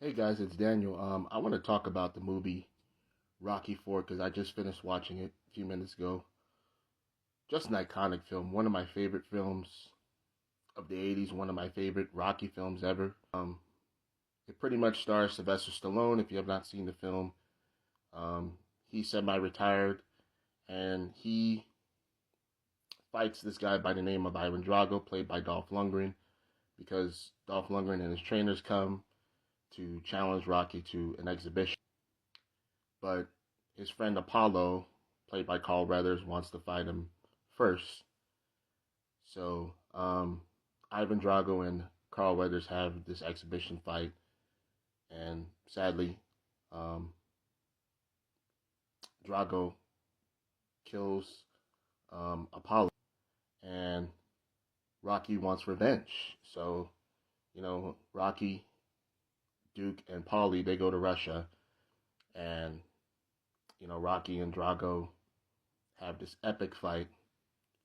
Hey guys, it's Daniel. I want to talk about the movie Rocky 4 because I just finished watching it a few minutes ago. Just an iconic film, one of my favorite films of the 80s, one of my favorite Rocky films ever. It pretty much stars Sylvester Stallone. If you have not seen the film, um, he's semi-retired and he fights this guy by the name of Ivan Drago, played by Dolph Lundgren, because Dolph Lundgren and his trainers come to challenge Rocky to an exhibition. But his friend Apollo, played by Carl Weathers, wants to fight him first. So Ivan Drago and Carl Weathers have this exhibition fight, and sadly, um, Drago kills Apollo, and Rocky wants revenge. So Rocky, Duke, and Paulie, they go to Russia, and Rocky and Drago have this epic fight,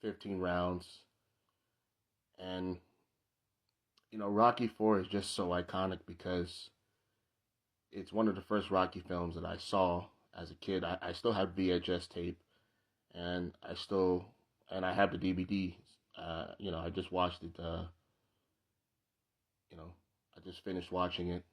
15 rounds, and Rocky 4 is just so iconic because it's one of the first Rocky films that I saw as a kid. I still have VHS tape, and I have the DVD. I just watched it. You know, I just finished watching it.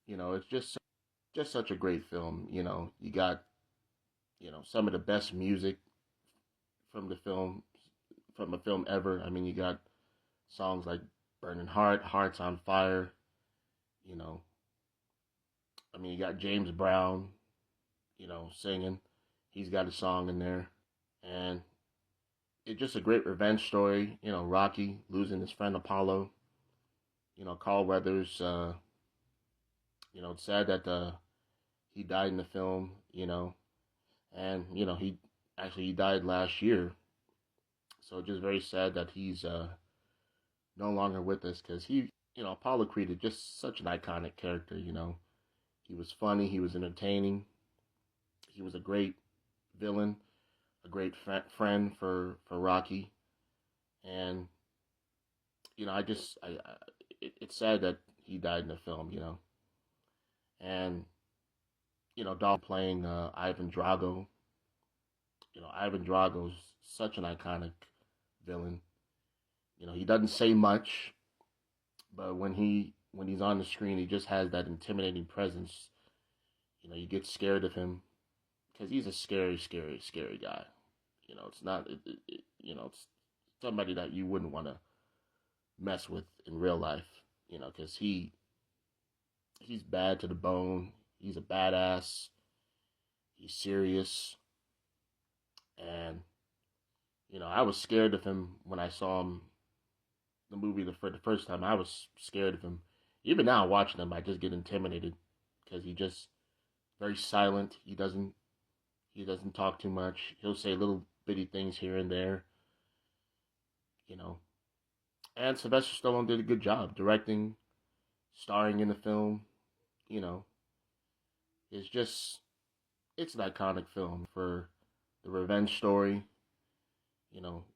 It's just such a great film. You got some of the best music from the film from a film ever. I mean, you got songs like "Burning Heart," "Hearts on Fire." You know, I mean, you got James Brown, singing. He's got a song in there. And it's just a great revenge story. Rocky losing his friend Apollo. Carl Weathers, it's sad that he died in the film, and, he died last year. So just very sad that he's no longer with us because Apollo created just such an iconic character, He was funny, he was entertaining, he was a great villain, a great friend for Rocky, and it's sad that he died in the film, and Dolph playing Ivan Drago. Ivan Drago's such an iconic villain. He doesn't say much, but when he's on the screen, he just has that intimidating presence. You get scared of him because he's a scary, scary, scary guy. It's not, it's somebody that you wouldn't want to mess with in real life, because he's bad to the bone. He's a badass. He's serious, and I was scared of him when I saw him the movie for the first time. I was scared of him. Even now, watching him, I just get intimidated because he just very silent. He doesn't talk too much. He'll say little bitty things here and there, you know. And Sylvester Stallone did a good job directing, starring in the film. You know, it's just it's an iconic film for the revenge story.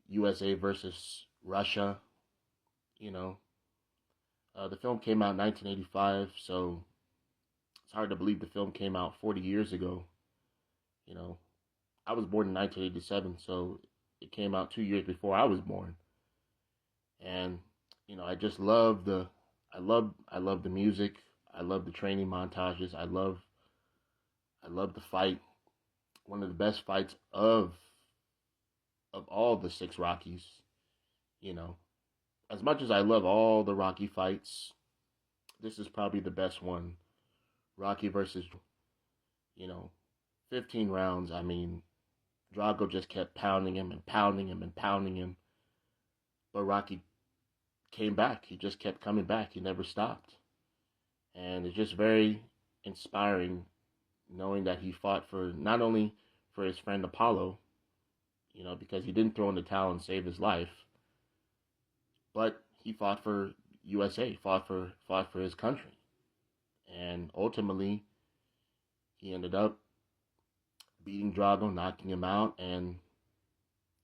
USA versus Russia. You know, the film came out in 1985, so it's hard to believe the film came out 40 years ago. You know, I was born in 1987, so it came out 2 years before I was born. And I just love I love the music. I love the training montages. I love the fight. One of the best fights of all the six Rockies. You know, as much as I love all the Rocky fights, this is probably the best one. Rocky versus, you know, 15 rounds. I mean, Drago just kept pounding him and pounding him and pounding him. But Rocky came back. He just kept coming back. He never stopped. And it's just very inspiring knowing that he fought for not only for his friend Apollo, because he didn't throw in the towel and save his life, but he fought for USA, fought for his country. And ultimately, he ended up beating Drago, knocking him out, and,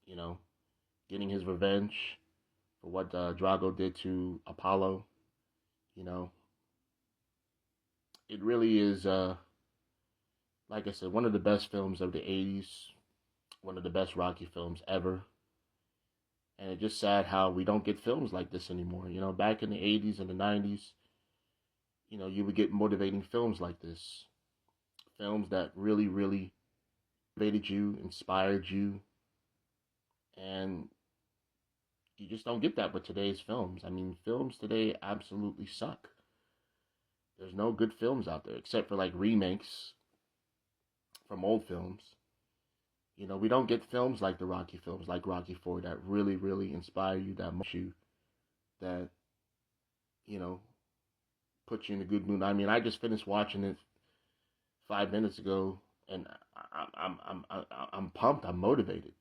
you know, getting his revenge for what Drago did to Apollo. You know, it really is, like I said, one of the best films of the '80s, one of the best Rocky films ever. And it's just sad how we don't get films like this anymore. You know, back in the '80s and the '90s, you know, you would get motivating films like this, films that really, really motivated you, inspired you, and you just don't get that with today's films. I mean, films today absolutely suck. There's no good films out there except for like remakes from old films. You know, we don't get films like the Rocky films, like Rocky 4, that really, really inspire you, that motivate you, that, you know, put you in a good mood. I mean, I just finished watching it 5 minutes ago, and I'm pumped. I'm motivated.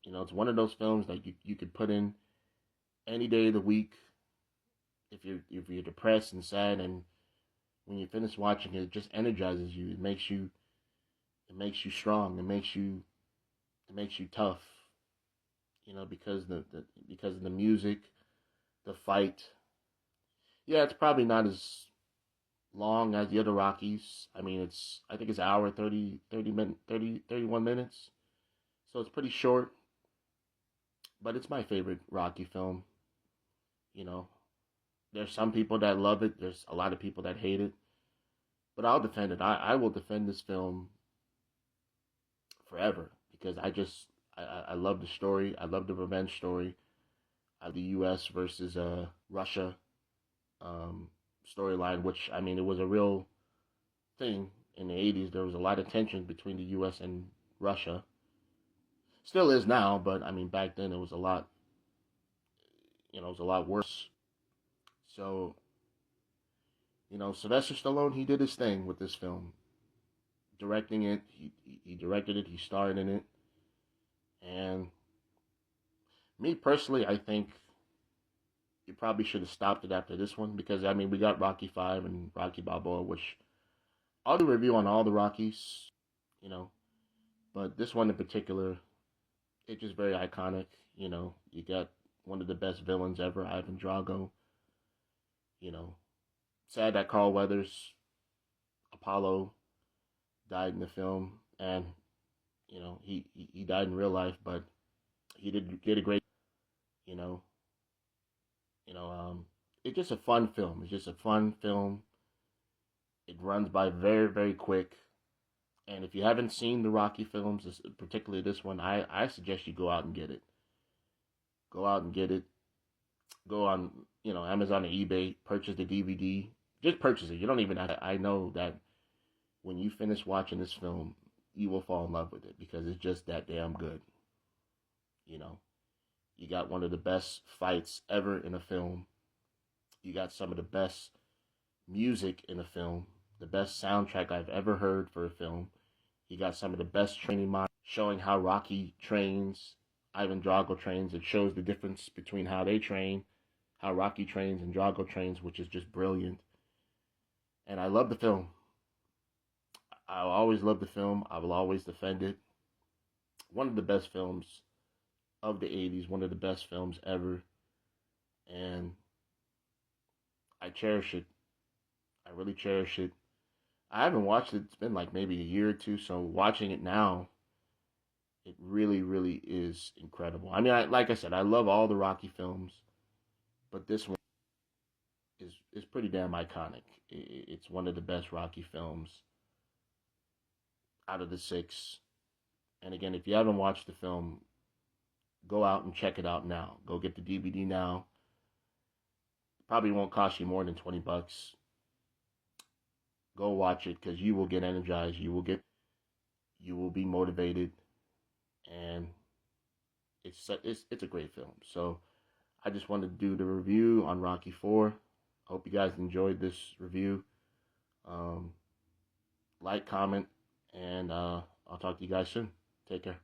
You know, it's one of those films that you could put in any day of the week if you're depressed and sad, and when you finish watching it, it just energizes you. It makes you strong. It makes you tough. You know, because of the music, the fight. Yeah, it's probably not as long as the other Rockies. I mean, I think it's an hour 31 minutes. So it's pretty short, but it's my favorite Rocky film. You know, there's some people that love it. There's a lot of people that hate it, but I'll defend it. I will defend this film forever because I love the story. I love the revenge story of the U.S. versus Russia um, storyline, which, I mean, it was a real thing in the '80s. There was a lot of tension between the U.S. and Russia. Still is now, but I mean, back then it was a lot. You know, it was a lot worse. So, you know, Sylvester Stallone, he did his thing with this film, directing it. He directed it. He starred in it, and me personally, I think you probably should have stopped it after this one because, I mean, we got Rocky 5 and Rocky Balboa, which I'll do a review on all the Rockies, you know, but this one in particular, it's just very iconic. You know, you got one of the best villains ever, Ivan Drago. You know, sad that Carl Weathers, Apollo, died in the film, and you know he died in real life, but he did a great, you know, you know, it's just a fun film. It's just a fun film. It runs by very, very quick. And if you haven't seen the Rocky films, particularly this one, I suggest you go out and get it. Go out and get it. Go on, you know, Amazon or eBay, purchase the DVD. Just purchase it. You don't even have to. I know that when you finish watching this film, you will fall in love with it because it's just that damn good. You know, you got one of the best fights ever in a film. You got some of the best music in a film, the best soundtrack I've ever heard for a film. You got some of the best training models showing how Rocky trains, Ivan Drago trains. It shows the difference between how they train, how Rocky trains and Drago trains, which is just brilliant. And I love the film. I'll always love the film. I will always defend it. One of the best films of the '80s, one of the best films ever. And I cherish it. I really cherish it. I haven't watched it. It's been like maybe a year or two. So watching it now, it really, really is incredible. I mean, like I said, I love all the Rocky films, but this one is pretty damn iconic. It's one of the best Rocky films out of the six. And again, if you haven't watched the film, go out and check it out now. Go get the DVD now. Probably won't cost you more than $20. Go watch it because you will get energized. You will be motivated, and it's a great film. So I just wanted to do the review on Rocky 4. Hope you guys enjoyed this review. Like, comment, and I'll talk to you guys soon. Take care.